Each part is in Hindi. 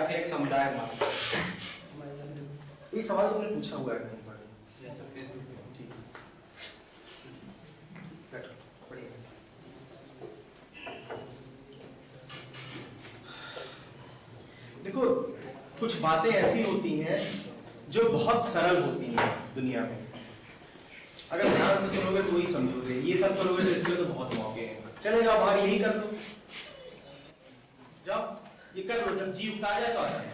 या फिर एक समुदाय मात्र? ये सवाल तुमने पूछा हुआ है कहीं पर? ठीक है, बैठो, बढ़िया। देखो, कुछ बातें ऐसी होती हैं जो बहुत सरल होती हैं दुनिया में। अगर ध्यान से सुनोगे तो वही समझोगे, ये सब करोगे तो इसके लिए तो बहुत मौके हैं। चले जाओ बाहर, यही कर लो, जाओ ये कर लो, जब जी उतार जाए तो आ जाए।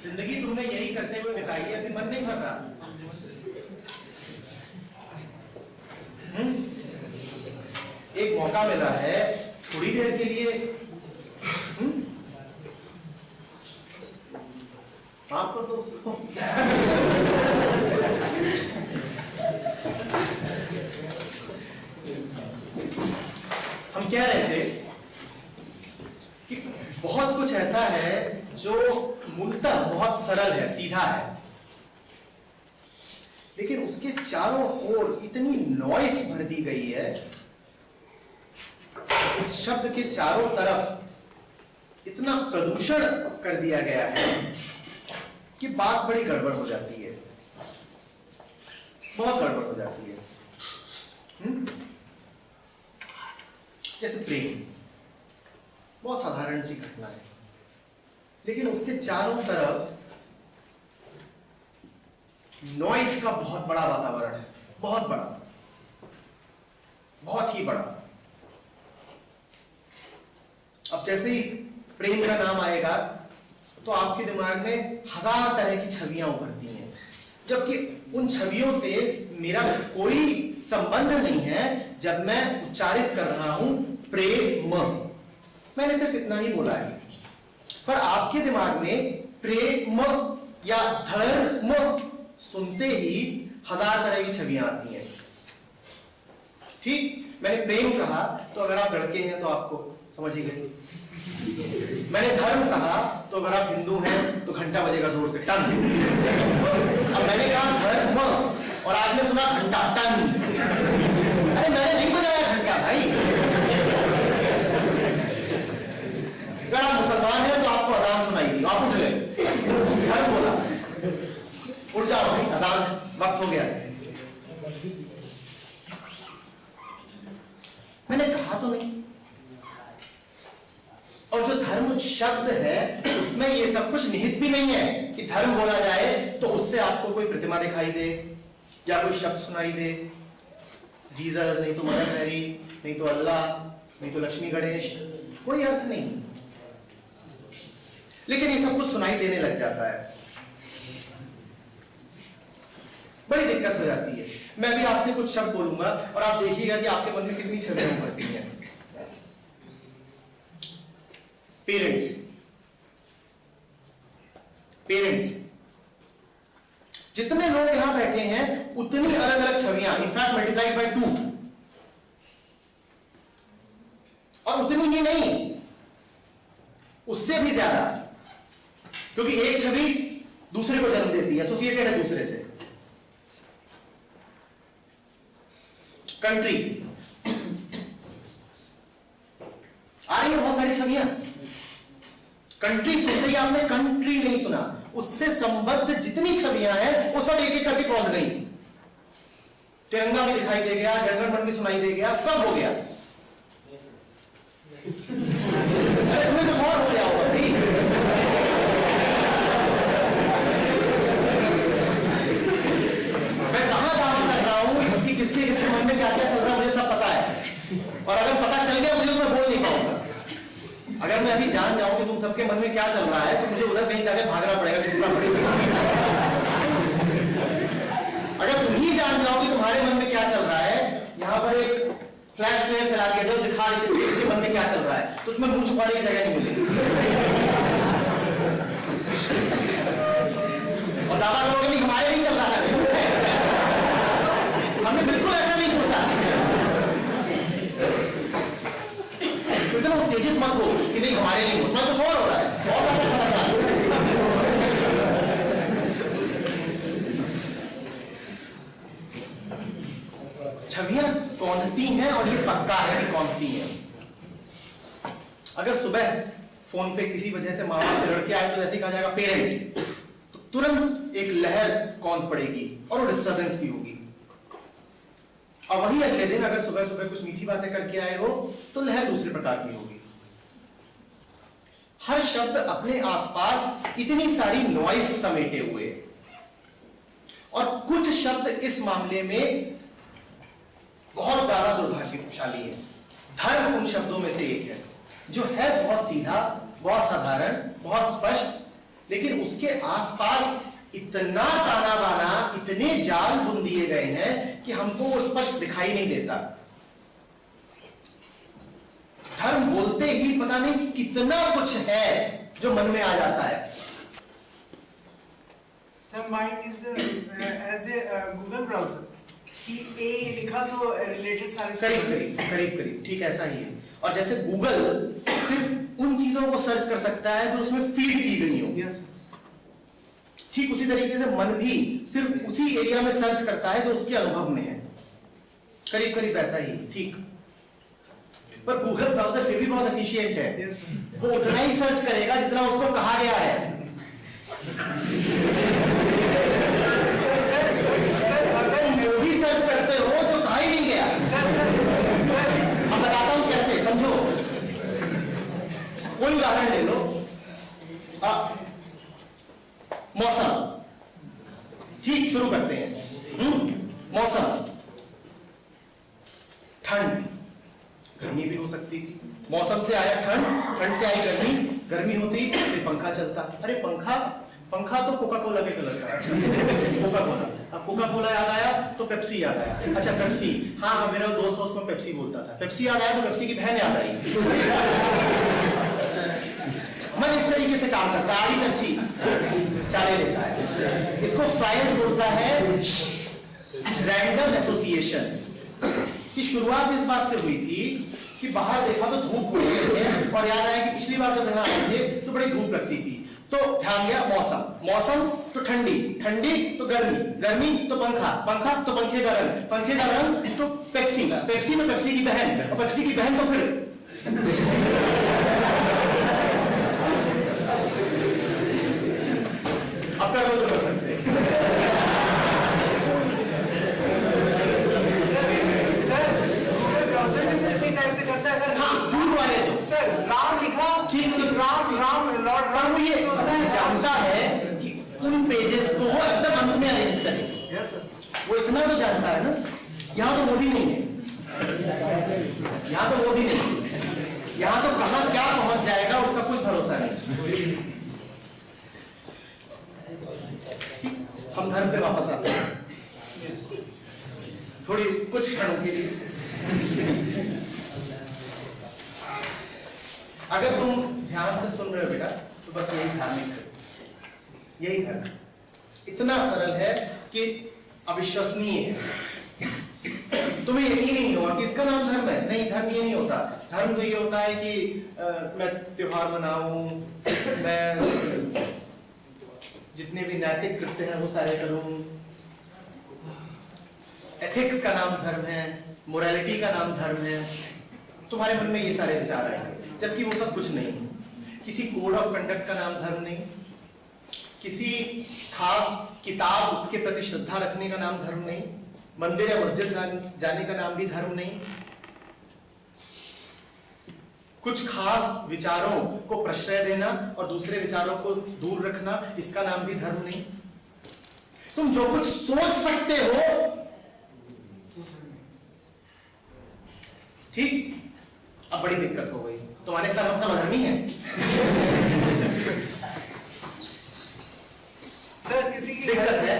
जिंदगी तुमने यही करते हुए बिताई है, अभी मन नहीं भर रहा। एक मौका मिला है थोड़ी देर के लिए, माफ कर दो उसको। हम कह रहे थे कि बहुत कुछ ऐसा है जो मूलतः बहुत सरल है, सीधा है, लेकिन उसके चारों ओर इतनी नॉइस भर दी गई है, इस शब्द के चारों तरफ इतना प्रदूषण कर दिया गया है कि बात बड़ी गड़बड़ हो जाती है, बहुत गड़बड़ हो जाती है। जैसे प्रेम, बहुत साधारण सी घटना है, लेकिन उसके चारों तरफ नॉइज का बहुत बड़ा वातावरण है, बहुत बड़ा, बहुत ही बड़ा। अब जैसे ही प्रेम का नाम आएगा तो आपके दिमाग में हजार तरह की छवियां उभरती हैं, जबकि उन छवियों से मेरा कोई संबंध नहीं है। जब मैं उच्चारित कर रहा हूं प्रेम, मैंने सिर्फ इतना ही बोला है, पर आपके दिमाग में प्रेम या धर्म सुनते ही हजार तरह की छवियां आती हैं। ठीक, मैंने प्रेम कहा तो अगर आप लड़के हैं तो आपको समझ ही गए। मैंने धर्म कहा तो अगर आप हिंदू हैं तो घंटा बजेगा जोर से, टन। अब मैंने कहा धर्म और आपने सुना घंटा, टन। अरे मैंने नहीं बजाया घंटा भाई। अगर आप मुसलमान हैं तो आपको अजान सुनाई दी, आप उठ गए, धर्म बोला, उठ जाओ भाई, अजान वक्त हो गया। मैंने कहा तो नहीं। और जो धर्म शब्द है उसमें ये सब कुछ निहित भी नहीं है कि धर्म बोला जाए तो उससे आपको कोई प्रतिमा दिखाई दे या कोई शब्द सुनाई दे, जीसस, नहीं तो मदर मैरी, नहीं तो अल्लाह, नहीं तो लक्ष्मी गणेश, कोई अर्थ नहीं, लेकिन ये सब कुछ सुनाई देने लग जाता है, बड़ी दिक्कत हो जाती है। मैं भी आपसे कुछ शब्द बोलूंगा और आप देखिएगा कि आपके मन में कितनी छवियां उभरती हैं। पेरेंट्स, पेरेंट्स, जितने लोग यहां बैठे हैं उतनी अलग अलग छवियां, इनफैक्ट मल्टीप्लाइड बाय 2, और उतनी ही नहीं, उससे भी ज्यादा, क्योंकि एक छवि दूसरे को जन्म देती है, एसोसिएटेड है दूसरे से। कंट्री, आ रही है बहुत सारी छवियां। कंट्री सुनते ही आपने कंट्री नहीं सुना, उससे संबद्ध जितनी छवियां हैं वो सब एक एक करके कौंध गई। तिरंगा भी दिखाई दे गया, जनगण भी सुनाई दे गया, सब हो गया। अरे तुम्हें कुछ और हो गया होगा भाई। मैं कहां दावा कर रहा हूं कि किसके किसके मन में क्या क्या चल रहा है, मुझे सब पता है, और अगर पता चल गया मुझे तो मैं बोल नहीं पाऊंगा। अगर मैं अभी जान जाऊं कि तुम सबके मन में क्या चल रहा है तो मुझे उधर कहीं जाके भागना पड़ेगा, छुपना पड़ेगा। अगर तुम ही जान जाओ कि तुम्हारे मन में क्या चल रहा है, यहां पर एक फ्लैश प्लेयर चला दिया जाओ, दिखा रही किसके मन में क्या चल रहा है, तो तुम्हें मुंह छुपाने की जगह नहीं मिलेगी। और दावा करोगे नहीं हमारे नहीं चल रहा था, झूठ है, हमने बिल्कुल ऐसा नहीं सोचा। तो इतना उत्तेजित मत हो कि नहीं हमारे नहीं, उतना कुछ और हो रहा है, और ज्यादा खतरनाक। छवियां कौंधती हैं और ये पक्का है कि कौंधती हैं। अगर सुबह फोन पे किसी वजह से माँ बाप से लड़के आए तो ऐसे ही कहा जाएगा पेरेंट, तो तुरंत एक लहर कौंध पड़ेगी और वो डिस्टर्बेंस की होगी। और वही अगले दिन अगर सुबह सुबह कुछ मीठी बातें करके आए हो तो लहर दूसरे प्रकार की होगी। हर शब्द अपने आसपास इतनी सारी नॉइस समेटे हुए, और कुछ शब्द इस मामले में बहुत ज्यादा दुर्भाग्यशाली है। धर्म उन शब्दों में से एक है जो है बहुत सीधा, बहुत साधारण, बहुत स्पष्ट, लेकिन उसके आसपास इतना ताना बाना, इतने जाल बुन दिए गए हैं कि हमको वो स्पष्ट दिखाई नहीं देता। धर्म बोलते ही पता नहीं कि कितना कुछ है जो मन में आ जाता है। Sir, mine is as a Google browser कि A लिखा तो रिलेटेड सारे करीब ठीक ऐसा ही है। और जैसे गूगल सिर्फ उन चीजों को सर्च कर सकता है जो उसमें फीड की गई हो, yes, ठीक उसी तरीके से मन भी सिर्फ उसी एरिया में सर्च करता है जो उसके अनुभव में है। करीब ऐसा ही, ठीक। पर गूगल ब्राउजर फिर भी बहुत एफिशिएंट है। yes, वो उतना ही सर्च करेगा जितना उसको कहा गया है। सर अगर जो भी सर्च करते हो जो कहा ही नहीं गया। अब बताता हूं कैसे, समझो। कोई उदाहरण ले लो, मौसम, ठीक, शुरू करते हैं। मौसम, ठंड, गर्मी भी हो सकती थी। मौसम से आया ठंड, ठंड से आई गर्मी, गर्मी होती फिर पंखा चलता। अरे पंखा तो कोका कोला के कलर का, अच्छा कोका कोला। अब कोका कोला याद आया तो पेप्सी याद आया। अच्छा पेप्सी, हाँ मेरा दोस्त उसको पेप्सी बोलता था। पेप्सी याद आया तो पेप्सी की बहन याद आई। मन इस तरीके से काम करता है, आड़ी पेप्सी चाले लेता है। इसको फ्रायड बोलता है रैंडम एसोसिएशन। की शुरुआत इस बात से हुई थी कि बाहर देखा तो धूप उड़ रही है, और याद आया कि पिछली बार जब यहाँ आए थे तो बड़ी धूप लगती थी, तो ध्यान गया मौसम तो ठंडी तो गर्मी तो पंखा तो पंखे का रंग तो पेप्सी तो पेप्सी की बहन, और पेप्सी की बहन तो फिर अब कर लो जो कर सकते हैं। दूर वाले जो सर राम लिखा, ठीक, राम लॉर्ड राम, वो ये सोचता है जानता है कि उन पेजेस को वो एकदम अंत में अरेंज करे। yes, sir. वो इतना तो जानता है ना। यहाँ तो वो भी नहीं है, यहाँ तो वो भी नहीं। यहाँ तो कहाँ क्या पहुंच जाएगा उसका कुछ भरोसा नहीं। हम धर्म पे वापस आते हैं थोड़ी कुछ क्षणों के लिए। अगर तुम ध्यान से सुन रहे हो बेटा तो बस यही धार्मिक है, यही धर्म इतना सरल है कि अविश्वसनीय है। तुम्हें यकीन ही नहीं होगा कि इसका नाम धर्म है। नहीं, धर्म ये नहीं होता। धर्म तो ये होता है कि मैं त्योहार मनाऊं, मैं जितने भी नैतिक कृत्य हैं वो सारे करूं, एथिक्स का नाम धर्म है, मोरालिटी का नाम धर्म है। तुम्हारे मन में ये सारे विचार आएंगे, जबकि वो सब कुछ नहीं है। किसी कोड ऑफ कंडक्ट का नाम धर्म नहीं, किसी खास किताब के प्रति श्रद्धा रखने का नाम धर्म नहीं, मंदिर या मस्जिद जाने का नाम भी धर्म नहीं, कुछ खास विचारों को प्रश्रय देना और दूसरे विचारों को दूर रखना, इसका नाम भी धर्म नहीं। तुम जो कुछ सोच सकते हो, ठीक, अब बड़ी दिक्कत हो गई। तुम्हारे सर हम सब अधर्मी हैं। सर किसी की दिक्कत है,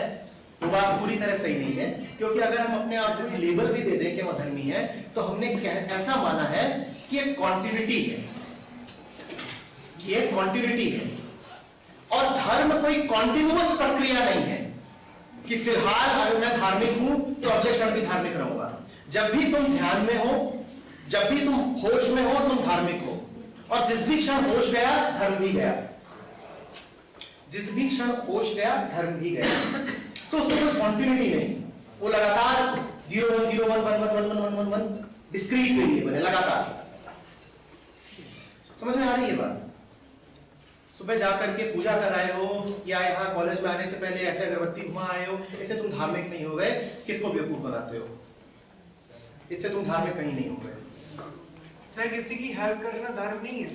वो बात पूरी तरह सही नहीं है, क्योंकि अगर हम अपने आप को लेबल भी दे दें कि हम अधर्मी हैं, तो हमने ऐसा माना है कि एक कॉन्टिन्यूटी है, ये कॉन्टिन्यूटी है। और धर्म कोई कॉन्टिन्यूअस प्रक्रिया नहीं है कि फिलहाल अगर मैं धार्मिक हूं तो अगले क्षण भी धार्मिक रहूंगा। जब भी तुम ध्यान में हो, जब भी तुम होश में हो, तुम धार्मिक हो, और जिस भी क्षण होश गया धर्म भी गया, जिस भी क्षण होश गया धर्म भी गया। तो उसमें कोई कॉन्टिन्यूटी नहीं, वो लगातार 0 1 0 1 1 1 1 1 1 1 डिस्क्रीट वेरिएबल है, लगातार। समझ में आ रही है बात? सुबह जा करके पूजा कर आए हो या यहाँ कॉलेज में आने से पहले ऐसे अगरबत्ती घुमा आए हो, इससे तुम धार्मिक नहीं हो गए। किसको बेवकूफ बनाते हो? इससे तुम धार्मिक कहीं नहीं हो गए। सर किसी की हेल्प करना धर्म नहीं है।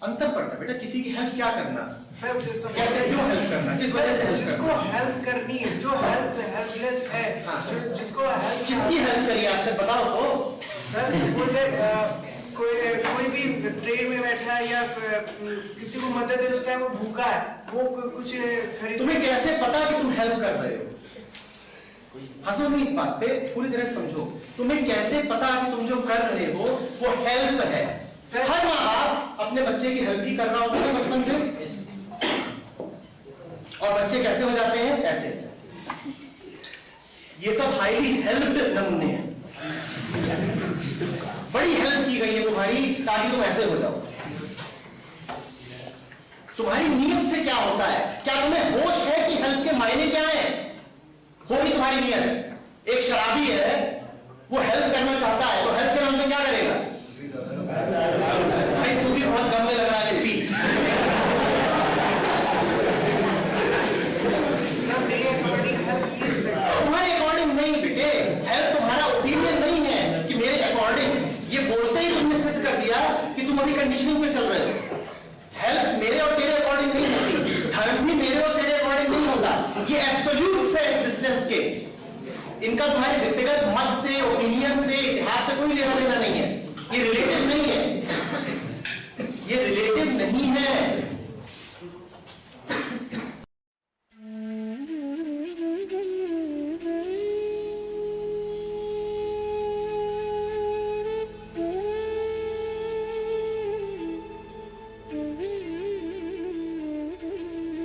अंतर पड़ता है बेटा, किसी की हेल्प क्या करना, सर कैसे, क्यों हेल्प करना, किस वजह से हेल्प जिसको करना? हेल्प करनी है, जो हेल्पलेस है, हाँ। जिसको हेल्प, किसकी हेल्प करिए आज तक बताओ तो। सर सपोज कोई भी ट्रेन में बैठा है या किसी को मदद है, उस टाइम वो भूखा है, वो कुछ खरीद, तुम्हें कैसे पता कि तुम हेल्प कर रहे हो? हंसो नहीं, इस बात पे पूरी तरह समझो। तुम्हें कैसे पता कि तुम जो कर रहे हो वो हेल्प है? सर हर माँ बाप अपने बच्चे की हेल्प ही कर रहा होता है बचपन से, और बच्चे कैसे हो जाते हैं? ऐसे। ये सब हाईली हेल्प्ड नमूने हैं। बड़ी हेल्प की गई है तुम्हारी ताकि तुम ऐसे हो जाओ। तुम्हारी नीयत से क्या होता है? क्या तुम्हें होश है कि हेल्प के मायने क्या है? होगी तुम्हारी नीयत। एक शराबी है, वो हेल्प करना चाहता है, तो हेल्प के नाम पे क्या करेगा? भाई तू भी बहुत गम में लग रहा है, पी। तुम्हारे अकॉर्डिंग नहीं बेटे, हेल्प तुम्हारा ओपिनियन नहीं है कि मेरे अकॉर्डिंग। ये बोलते ही तुमने सिद्ध कर दिया कि तुम अभी कंडीशनिंग पे चल रहे हो। हेल्प मेरे और तेरे अकॉर्डिंग नहीं होती, धर्म भी मेरे और तेरे अकॉर्डिंग नहीं होता। ये एब्सोल्यूट से एग्जिस्टेंस के, इनका तुम्हारे व्यक्तिगत मत से, ओपिनियन से, इतिहास से कोई लेना देना नहीं है। ये रिलेटिव नहीं है, ये रिलेटिव नहीं है।